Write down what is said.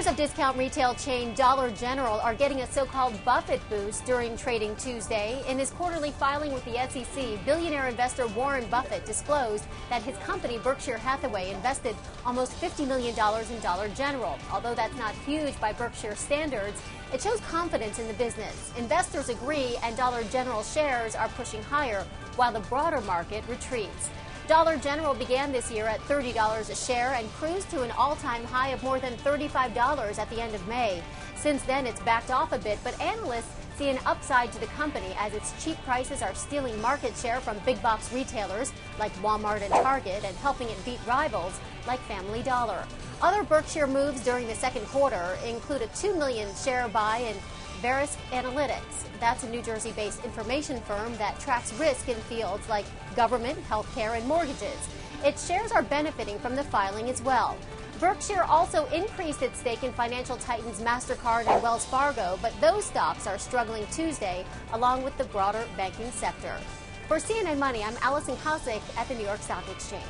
Shares of discount retail chain Dollar General are getting a so-called Buffett boost during trading Tuesday. In his quarterly filing with the SEC, billionaire investor Warren Buffett disclosed that his company, Berkshire Hathaway, invested almost $50 million in Dollar General. Although that's not huge by Berkshire standards, it shows confidence in the business. Investors agree, and Dollar General shares are pushing higher while the broader market retreats. Dollar General began this year at $30 a share and cruised to an all-time high of more than $35 at the end of May. Since then, it's backed off a bit, but analysts see an upside to the company as its cheap prices are stealing market share from big box retailers like Walmart and Target and helping it beat rivals like Family Dollar. Other Berkshire moves during the second quarter include a 2 million share buy in Verisk Analytics. That's a New Jersey-based information firm that tracks risk in fields like government, healthcare, and mortgages. Its shares are benefiting from the filing as well. Berkshire also increased its stake in financial titans MasterCard and Wells Fargo, but those stocks are struggling Tuesday, along with the broader banking sector. For CNN Money, I'm Allison Kosick at the New York Stock Exchange.